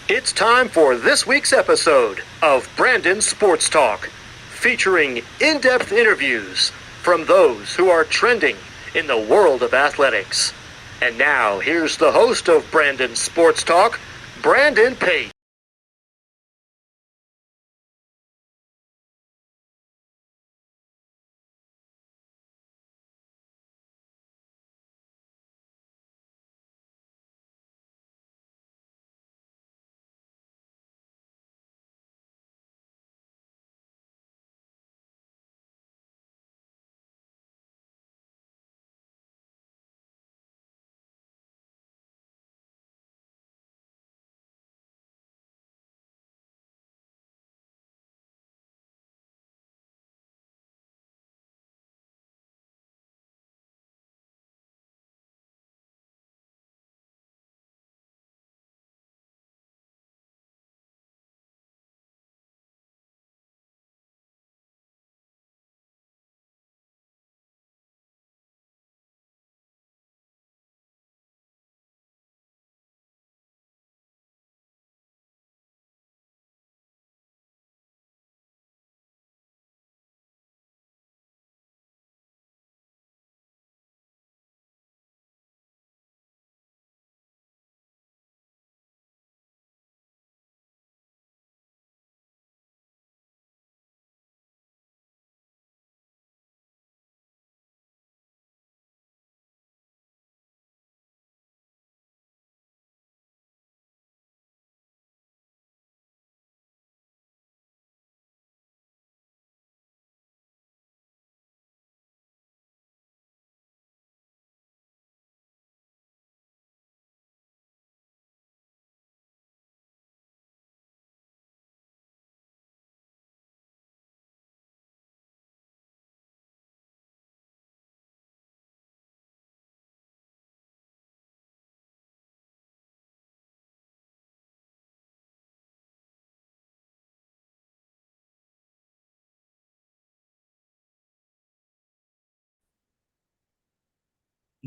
It's time for this week's episode of Brandon Sports Talk, featuring in-depth interviews from those who are trending in the world of athletics. And now, here's the host of Brandon Sports Talk, Brandon Pate.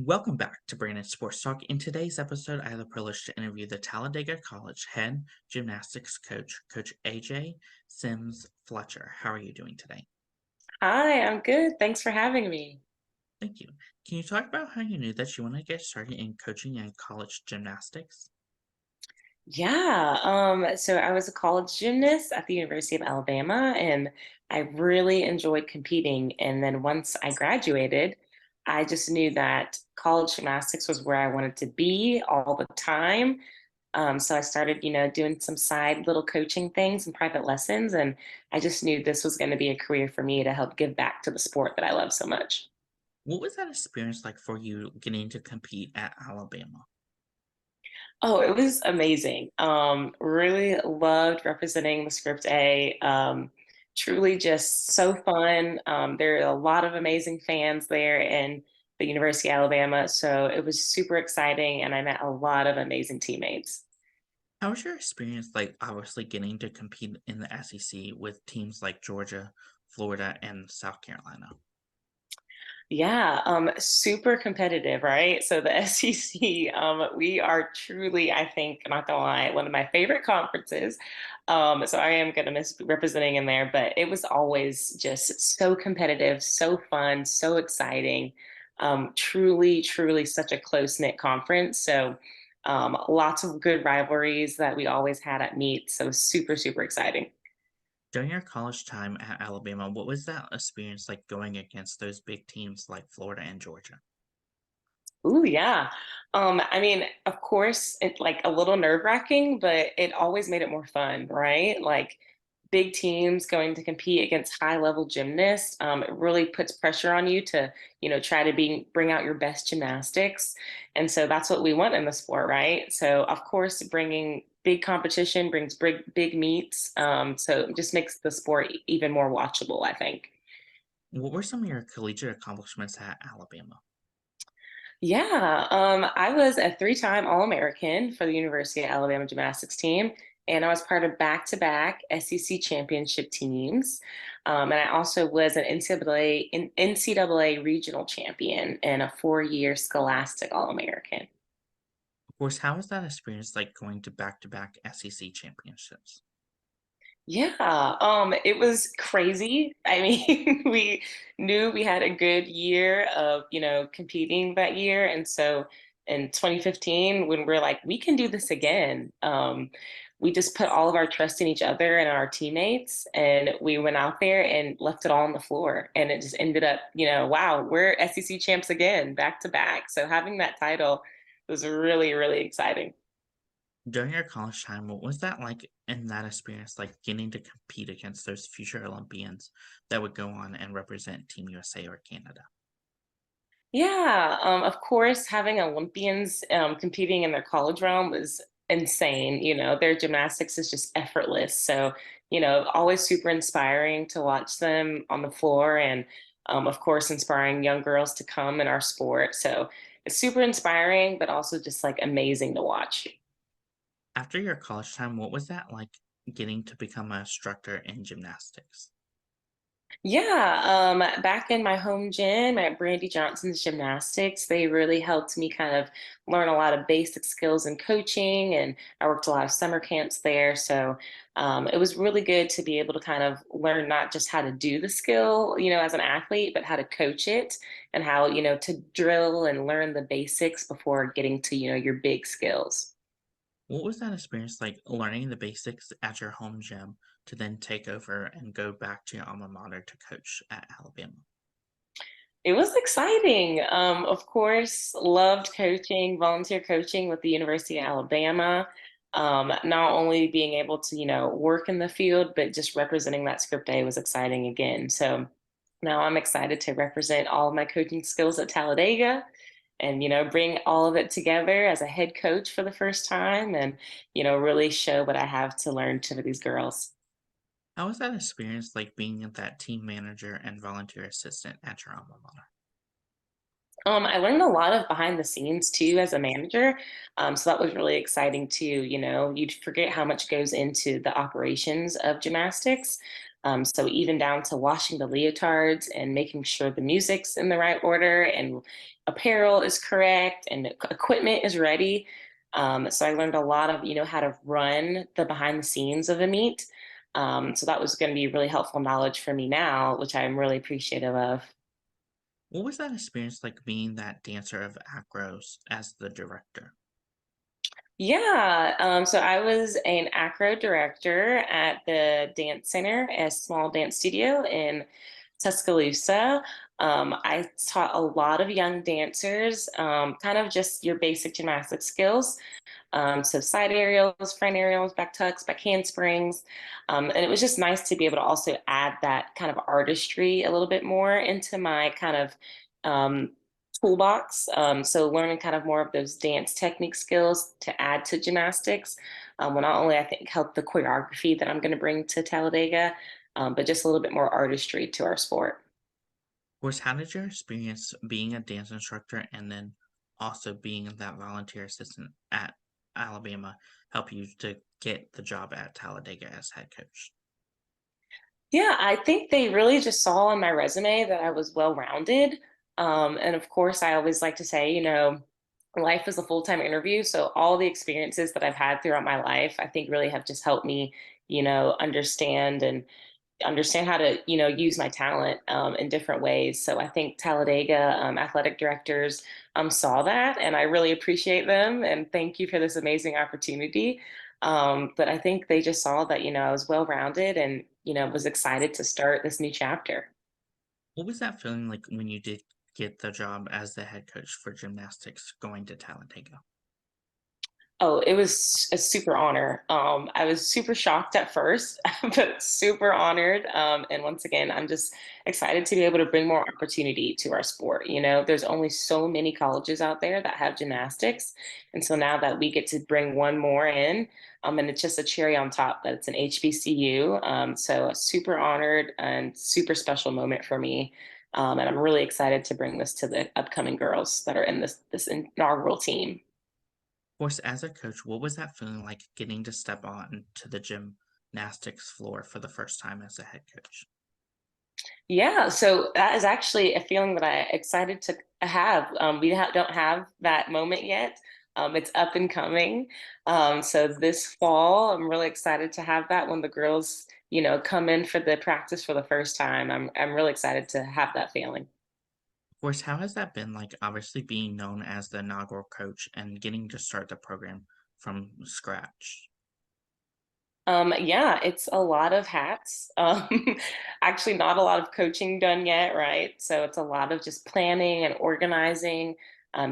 Welcome back to Brandon Sports Talk. In today's episode, I have the privilege to interview the Talladega College head gymnastics coach, Coach Aja Sims Fletcher. How are you doing today? Hi, I'm good. Thanks for having me. Thank you. Can you talk about how you knew that you want to get started in coaching and college gymnastics? So I was a college gymnast at the University of Alabama, and I really enjoyed competing. And then once I graduated, I just knew that college gymnastics was where I wanted to be all the time. So I started, doing some side little coaching things and private lessons, and I just knew this was going to be a career for me to help give back to the sport that I love so much. What was that experience like for you getting to compete at Alabama? Oh, it was amazing. Really loved representing the Script A. Truly just so fun. There are a lot of amazing fans there in the University of Alabama. So it was super exciting and I met a lot of amazing teammates. How was your experience like obviously getting to compete in the SEC with teams like Georgia, Florida, and South Carolina? Super competitive, right? So the SEC, we are truly, I think, not gonna lie, one of my favorite conferences. So I am gonna miss representing in there, but it was always just so competitive, so fun, so exciting. Truly such a close-knit conference. So lots of good rivalries that we always had at meet. So super exciting. During your college time at Alabama, what was that experience like going against those big teams like Florida and Georgia? Ooh, yeah. I mean, of course, it's like a little nerve-wracking, but it always made it more fun, right? Like big teams going to compete against high-level gymnasts, it really puts pressure on you to, try to bring out your best gymnastics. And so that's what we want in the sport, right? So of course, bringing big competition brings big meets. So it just makes the sport even more watchable, I think. What were some of your collegiate accomplishments at Alabama? I was a three-time All-American for the University of Alabama gymnastics team, and I was part of back-to-back SEC championship teams. And I also was an NCAA regional champion and a four-year Scholastic All-American. Of course, how was that experience like going to back-to-back SEC championships? Yeah, it was crazy. I mean, we knew we had a good year of, competing that year. And so in 2015, when we're like, we can do this again, we just put all of our trust in each other and our teammates, and we went out there and left it all on the floor. And it just ended up, wow, we're SEC champs again, back to back. So having that title was really, really exciting. During your college time, what was that like in that experience, like getting to compete against those future Olympians that would go on and represent Team USA or Canada? Yeah, of course, having Olympians competing in their college realm was insane. Their gymnastics is just effortless. So, always super inspiring to watch them on the floor and, of course, inspiring young girls to come in our sport. So it's super inspiring, but also just like amazing to watch. After your college time, what was that like getting to become an instructor in gymnastics? Yeah, back in my home gym at Brandy Johnson's Gymnastics, they really helped me kind of learn a lot of basic skills in coaching, and I worked a lot of summer camps there. So it was really good to be able to kind of learn not just how to do the skill, as an athlete, but how to coach it and how, to drill and learn the basics before getting to, your big skills. What was that experience like learning the basics at your home gym to then take over and go back to your alma mater to coach at Alabama? It was exciting. Of course, loved coaching, volunteer coaching with the University of Alabama. Not only being able to, work in the field, but just representing that script A was exciting again. So now I'm excited to represent all of my coaching skills at Talladega and, bring all of it together as a head coach for the first time and, really show what I have to learn to these girls. How was that experience like being that team manager and volunteer assistant at your alma mater? I learned a lot of behind the scenes too as a manager. So that was really exciting too. You'd forget how much goes into the operations of gymnastics. So even down to washing the leotards and making sure the music's in the right order and apparel is correct and equipment is ready. So I learned a lot of, how to run the behind the scenes of a meet. So that was going to be really helpful knowledge for me now, which I'm really appreciative of. What was that experience like being that dancer of acros as the director? Yeah, so I was an acro director at the Dance Center, a small dance studio in Tuscaloosa. I taught a lot of young dancers, kind of just your basic gymnastic skills. So side aerials, front aerials, back tucks, back handsprings. And it was just nice to be able to also add that kind of artistry a little bit more into my kind of um, toolbox. So learning kind of more of those dance technique skills to add to gymnastics will not only, I think, help the choreography that I'm going to bring to Talladega, but just a little bit more artistry to our sport. Of course, how did your experience being a dance instructor and then also being that volunteer assistant at Alabama help you to get the job at Talladega as head coach? Yeah, I think they really just saw on my resume that I was well rounded. And of course, I always like to say, life is a full time interview. So all the experiences that I've had throughout my life, I think really have just helped me, understand how to use my talent in different ways. So I think Talladega athletic directors saw that, and I really appreciate them and thank you for this amazing opportunity. But I think they just saw that I was well rounded and was excited to start this new chapter. What was that feeling like when you did get the job as the head coach for gymnastics going to Talladega? Oh, it was a super honor. I was super shocked at first, but super honored. And once again, I'm just excited to be able to bring more opportunity to our sport. There's only so many colleges out there that have gymnastics. And so now that we get to bring one more in, and it's just a cherry on top that it's an HBCU. So super honored and super special moment for me. And I'm really excited to bring this to the upcoming girls that are in this inaugural team. Of course, as a coach, what was that feeling like getting to step on to the gymnastics floor for the first time as a head coach? Yeah, so that is actually a feeling that I excited to have. We don't have that moment yet, It's up and coming. So this fall, I'm really excited to have that when the girls, come in for the practice for the first time. I'm really excited to have that feeling. Of course, how has that been like, obviously being known as the inaugural coach and getting to start the program from scratch? Yeah, it's a lot of hats. Actually, not a lot of coaching done yet, right? So it's a lot of just planning and organizing,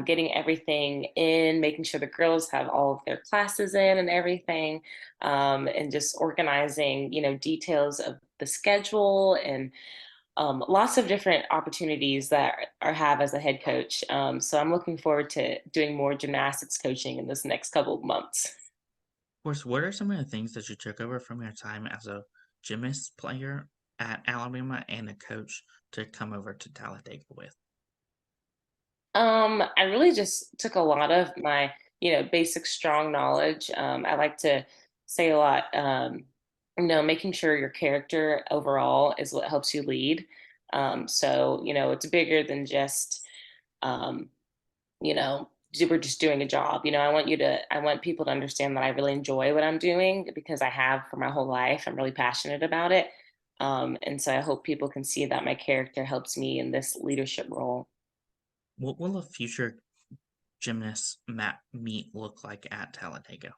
getting everything in, making sure the girls have all of their classes in and everything, and just organizing, details of the schedule and lots of different opportunities that I have as a head coach. So I'm looking forward to doing more gymnastics coaching in this next couple of months. Of course, what are some of the things that you took over from your time as a gymnast player at Alabama and a coach to come over to Talladega with? I really just took a lot of my, basic strong knowledge. I like to say a lot, making sure your character overall is what helps you lead. So, it's bigger than just, um, we're just doing a job. I want people to understand that I really enjoy what I'm doing because I have for my whole life. I'm really passionate about it. And so I hope people can see that my character helps me in this leadership role. What will a future gymnast meet look like at Talladega?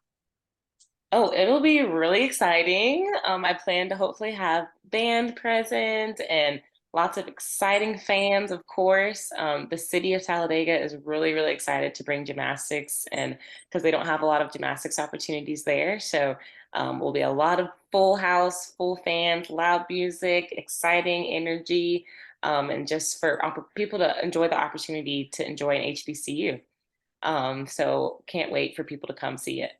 Oh, it'll be really exciting. I plan to hopefully have band present and lots of exciting fans, of course. The city of Talladega is really, really excited to bring gymnastics and because they don't have a lot of gymnastics opportunities there. So will be a lot of full house, full fans, loud music, exciting energy, and just for people to enjoy the opportunity to enjoy an HBCU. So can't wait for people to come see it.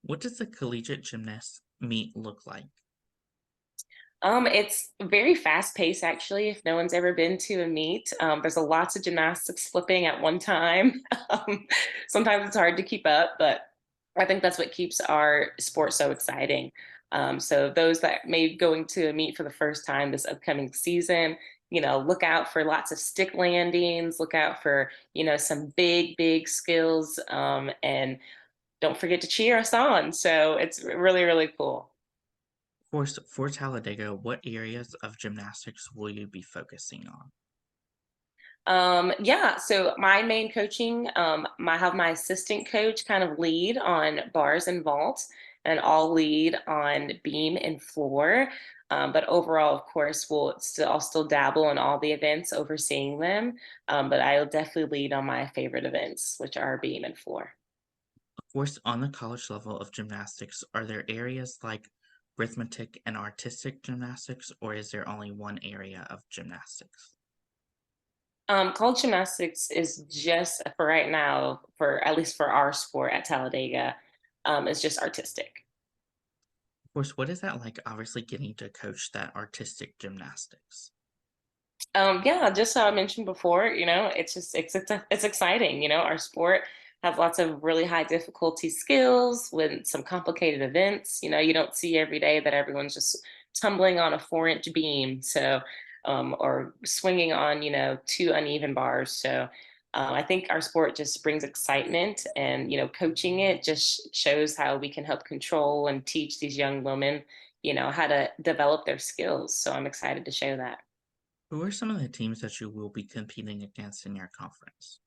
What does the collegiate gymnast meet look like? It's very fast paced, actually. If no one's ever been to a meet, there's a lots of gymnastics flipping at one time. um, Sometimes it's hard to keep up, but I think that's what keeps our sport so exciting. So those that may going to a meet for the first time this upcoming season, look out for lots of stick landings. Look out for some big, big skills, and don't forget to cheer us on. So it's really, really cool. For Talladega, what areas of gymnastics will you be focusing on? Yeah, so my main coaching, I have my assistant coach kind of lead on bars and vault, and I'll lead on beam and floor. But overall, of course, I'll still dabble in all the events, overseeing them. But I'll definitely lead on my favorite events, which are beam and floor. Of course, on the college level of gymnastics, are there areas like arithmetic and artistic gymnastics, or is there only one area of gymnastics? College gymnastics is just for right now, for at least for our sport at Talladega, it's just artistic. Of course, what is that like, obviously getting to coach that artistic gymnastics? Yeah, just how I mentioned before, it's exciting. Our sport has lots of really high difficulty skills with some complicated events. You don't see every day that everyone's just tumbling on a 4-inch beam, or swinging on two uneven bars. So I think our sport just brings excitement, and coaching it just shows how we can help control and teach these young women, how to develop their skills. So I'm excited to show that. Who are some of the teams that you will be competing against in your conference?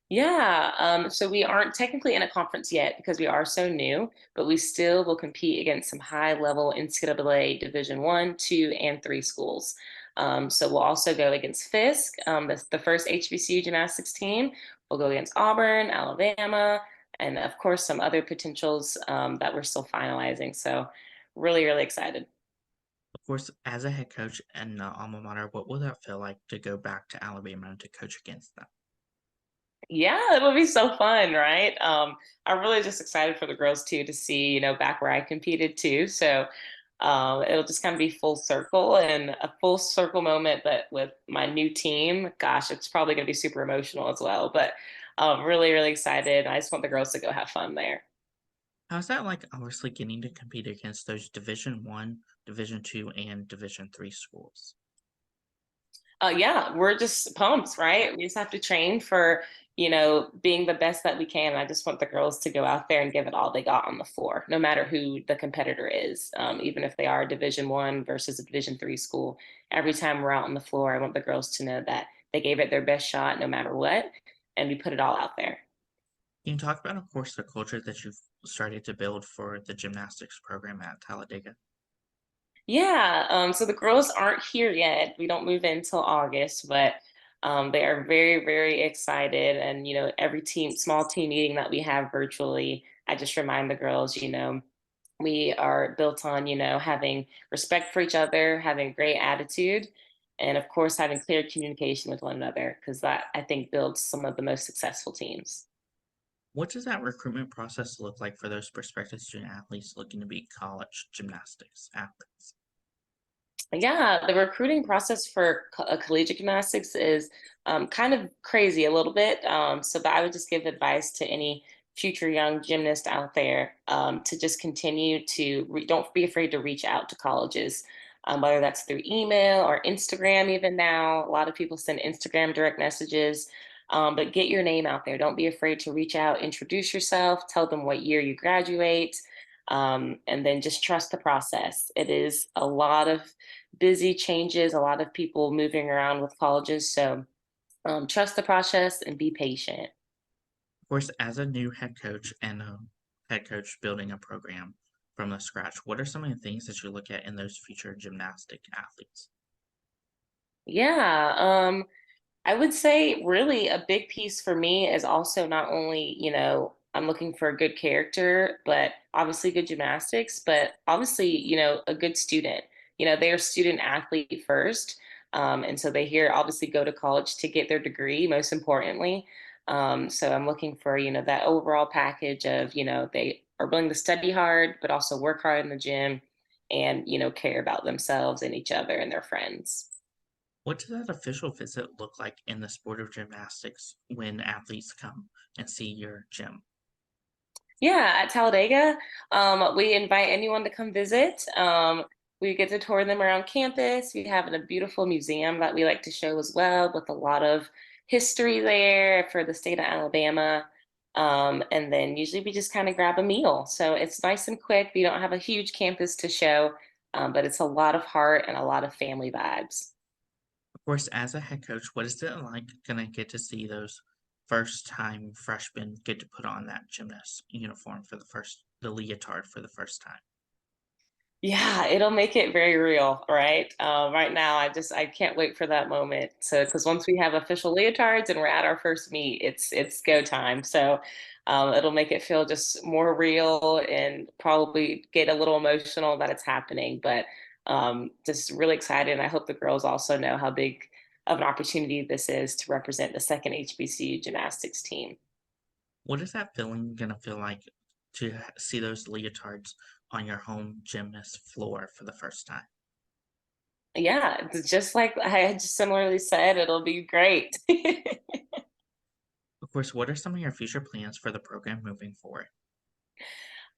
Yeah, so we aren't technically in a conference yet because we are so new, but we still will compete against some high-level NCAA Division One, Two, and Three schools. So we'll also go against Fisk, the first HBCU gymnastics team. We'll go against Auburn, Alabama, and of course some other potentials that we're still finalizing. So really, really excited. Of course, as a head coach and the alma mater, what will that feel like to go back to Alabama to coach against them? Yeah, it'll be so fun, right? I'm really just excited for the girls too to see, back where I competed too. So it'll just kind of be full circle and a full circle moment, but with my new team. Gosh, it's probably going to be super emotional as well. But really, really excited. I just want the girls to go have fun there. How's that like, obviously getting to compete against those Division One, Division Two, and Division Three schools? Yeah, we're just pumped, right? We just have to train for, being the best that we can. I just want the girls to go out there and give it all they got on the floor, no matter who the competitor is. Even if they are a Division I versus a Division III school, every time we're out on the floor, I want the girls to know that they gave it their best shot no matter what, and we put it all out there. Can you talk about, of course, the culture that you've started to build for the gymnastics program at Talladega? Yeah, so the girls aren't here yet. We don't move in until August, but they are very, very excited. And, every small team meeting that we have virtually, I just remind the girls, we are built on, having respect for each other, having great attitude, and of course, having clear communication with one another, because that I think builds some of the most successful teams. What does that recruitment process look like for those prospective student athletes looking to be college gymnastics athletes? Yeah, the recruiting process for collegiate gymnastics is kind of crazy a little bit. So that I would just give advice to any future young gymnast out there to just continue to don't be afraid to reach out to colleges, whether that's through email or Instagram. Even now, a lot of people send Instagram direct messages. But get your name out there. Don't be afraid to reach out, introduce yourself, tell them what year you graduate, and then just trust the process. It is a lot of busy changes, a lot of people moving around with colleges. So trust the process and be patient. Of course, as a new head coach and a head coach building a program from the scratch, what are some of the things that you look at in those future gymnastic athletes? Yeah. I would say really a big piece for me is also not only, I'm looking for a good character, but obviously good gymnastics, but obviously, a good student. They're student athlete first. And so they here obviously go to college to get their degree, most importantly. So I'm looking for, that overall package of, they are willing to study hard, but also work hard in the gym and, care about themselves and each other and their friends. What does that official visit look like in the sport of gymnastics when athletes come and see your gym? Yeah, at Talladega, we invite anyone to come visit. We get to tour them around campus. We have a beautiful museum that we like to show as well, with a lot of history there for the state of Alabama. And then usually we just kind of grab a meal. So it's nice and quick. We don't have a huge campus to show, but it's a lot of heart and a lot of family vibes. Of course, as a head coach, what is it like gonna get to see those first time freshmen get to put on that gymnast uniform for the leotard for the first time? Yeah, it'll make it very real, right? Right now, I can't wait for that moment. So, because once we have official leotards and we're at our first meet, it's go time. So, it'll make it feel just more real and probably get a little emotional that it's happening. But just really excited, and I hope the girls also know how big of an opportunity this is to represent the second HBCU gymnastics team. What is that feeling gonna feel like to see those leotards on your home gymnast floor for the first time? Yeah, it's just like I had just similarly said, it'll be great. Of course, what are some of your future plans for the program moving forward?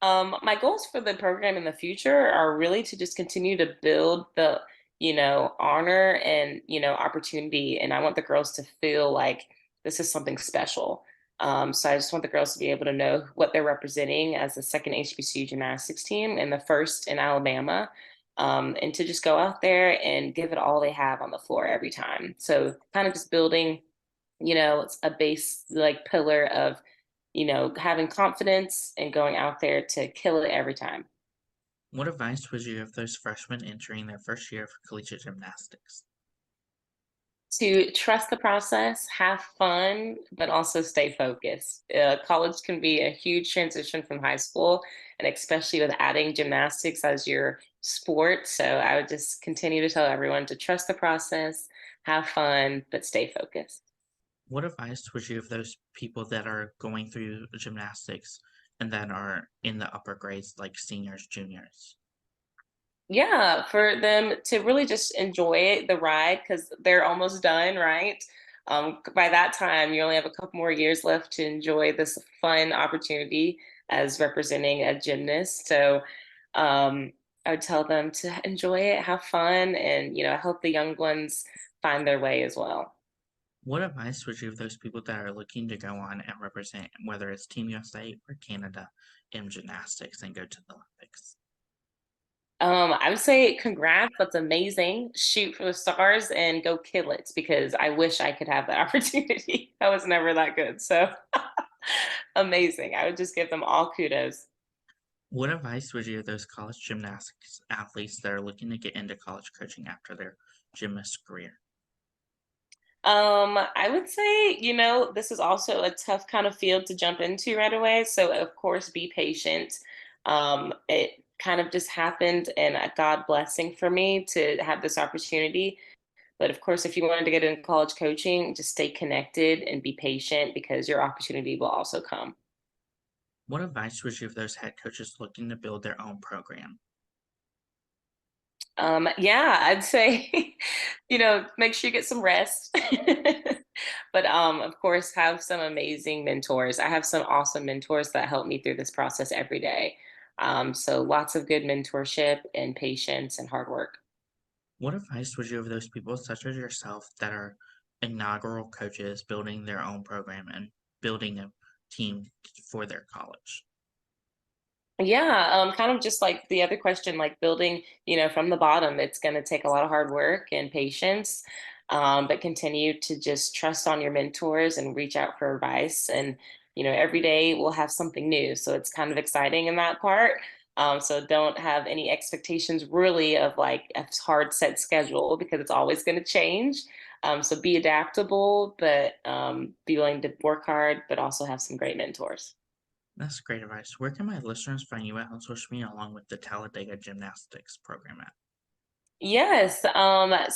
My goals for the program in the future are really to just continue to build the, honor and, opportunity. And I want the girls to feel like this is something special. So I just want the girls to be able to know what they're representing as the second HBCU gymnastics team and the first in Alabama. And to just go out there and give it all they have on the floor every time. So kind of just building, it's a base like pillar of having confidence and going out there to kill it every time. What advice would you give those freshmen entering their first year of collegiate gymnastics? To trust the process, have fun, but also stay focused. College can be a huge transition from high school, and especially with adding gymnastics as your sport. So I would just continue to tell everyone to trust the process, have fun, but stay focused. What advice would you give those people that are going through gymnastics and that are in the upper grades, like seniors, juniors? Yeah, for them to really just enjoy it, the ride, because they're almost done, right? By that time, you only have a couple more years left to enjoy this fun opportunity as representing a gymnast. So I would tell them to enjoy it, have fun, and I hope the young ones find their way as well. What advice would you give those people that are looking to go on and represent, whether it's Team USA or Canada, in gymnastics and go to the Olympics? I would say congrats. That's amazing. Shoot for the stars and go kill it because I wish I could have that opportunity. I was never that good. So amazing. I would just give them all kudos. What advice would you give those college gymnastics athletes that are looking to get into college coaching after their gymnast career? I would say, this is also a tough kind of field to jump into right away. So, of course, be patient. It kind of just happened and a God blessing for me to have this opportunity. But of course, if you wanted to get into college coaching, just stay connected and be patient because your opportunity will also come. What advice would you give those head coaches looking to build their own program? Yeah, I'd say, make sure you get some rest. But of course, have some amazing mentors. I have some awesome mentors that help me through this process every day. So lots of good mentorship and patience and hard work. What advice would you give those people, such as yourself, that are inaugural coaches building their own program and building a team for their college? Yeah, kind of just like the other question, like building, from the bottom, it's going to take a lot of hard work and patience, but continue to just trust on your mentors and reach out for advice. And, every day we'll have something new. So it's kind of exciting in that part. So don't have any expectations really of like a hard set schedule because it's always going to change. So be adaptable, but be willing to work hard, but also have some great mentors. That's great advice. Where can my listeners find you at on social media along with the Talladega Gymnastics program at? Yes.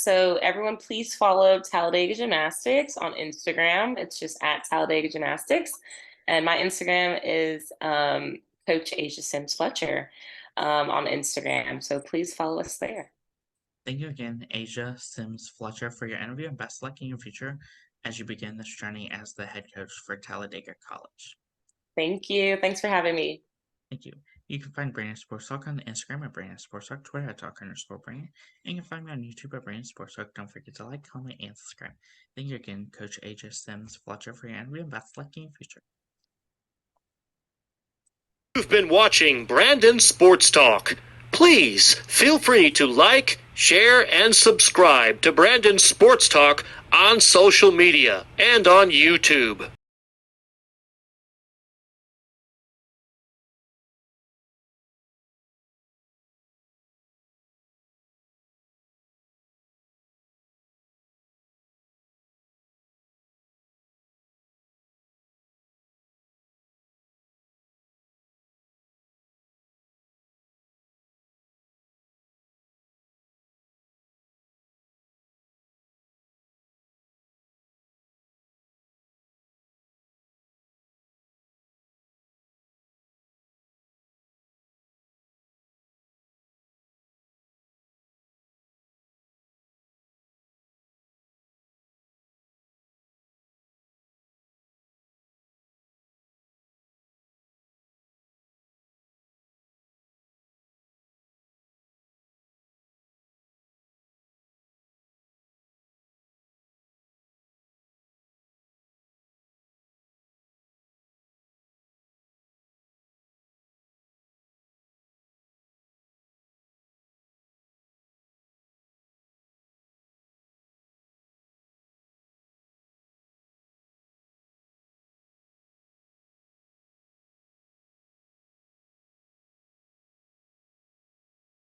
So everyone please follow Talladega Gymnastics on Instagram. It's just at Talladega Gymnastics. And my Instagram is Coach Aja Sims Fletcher on Instagram. So please follow us there. Thank you again, Aja Sims Fletcher, for your interview and best luck in your future as you begin this journey as the head coach for Talladega College. Thank you. Thanks for having me. Thank you. You can find Brandon Sports Talk on Instagram at Brandon Sports Talk, Twitter at Talk_Brandon, and you can find me on YouTube at Brandon Sports Talk. Don't forget to like, comment, and subscribe. Thank you again, Coach Aja Sims Fletcher, for your interview and best luck in your future. You've been watching Brandon Sports Talk. Please feel free to like, share, and subscribe to Brandon Sports Talk on social media and on YouTube.